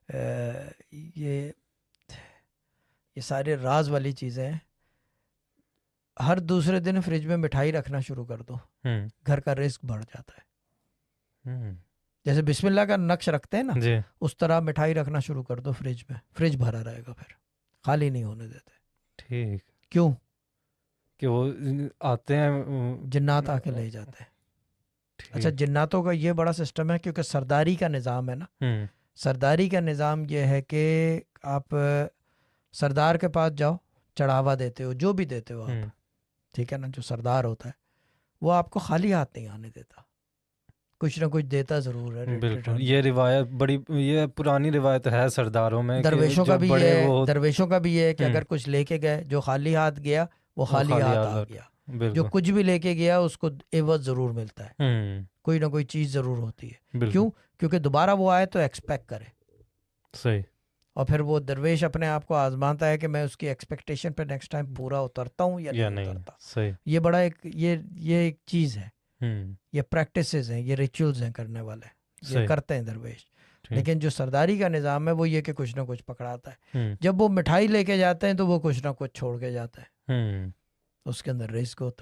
یہ سارے راز والی چیزیں ہیں. ہر دوسرے دن فریج میں مٹھائی رکھنا شروع کر دو, گھر کا رزق بڑھ جاتا ہے. جیسے بسم اللہ کا نقش رکھتے ہیں نا, جی اس طرح مٹھائی رکھنا شروع کر دو فریج میں, فریج بھرا رہے گا, پھر خالی نہیں ہونے دیتے. ٹھیک, کیوں؟ کہ وہ آتے ہیں جنات آ کے لے جاتے ہیں. ٹھیک. اچھا, جناتوں کا یہ بڑا سسٹم ہے, کیونکہ سرداری کا نظام ہے نا. سرداری کا نظام یہ ہے کہ آپ سردار کے پاس جاؤ, چڑھاوا دیتے ہو, جو بھی دیتے ہو آپ, ٹھیک ہے نا, جو سردار ہوتا ہے وہ آپ کو خالی ہاتھ نہیں آنے دیتا, کچھ نہ کچھ دیتا ضرور ہے. بالکل, یہ روایت بڑی, یہ پرانی روایت ہے سرداروں میں. درویشوں کا جب بھی بڑے یہ وہ درویشوں کا بھی یہ ہے کہ اگر کچھ لے کے گئے, جو خالی ہاتھ گیا وہ خالی ہاتھ آ گیا. جو کچھ بھی لے کے گیا اس کو عوض ضرور ملتا ہے, کوئی نہ کوئی چیز ضرور ہوتی ہے. کیوں؟ کیونکہ دوبارہ وہ آئے تو ایکسپیکٹ کرے. صحیح. اور پھر وہ درویش اپنے آپ کو آزماتا ہے کہ میں اس کی ایکسپیکٹیشن پہ نیکسٹ ٹائم پورا اترتا ہوں یا نہیں اترتا. صحیح. یہ بڑا یہ ایک چیز ہے, یہ پریکٹسز ہیں, یہ ریچولز ہیں کرنے والے, یہ کرتے ہیں درویش. لیکن جو سرداری کا نظام ہے وہ یہ کہ کچھ نہ کچھ پکڑاتا ہے. جب وہ مٹھائی لے کے جاتے ہیں تو وہ کچھ نہ کچھ چھوڑ کے جاتا ہے, اس کے اندر رزق ہوتا ہے.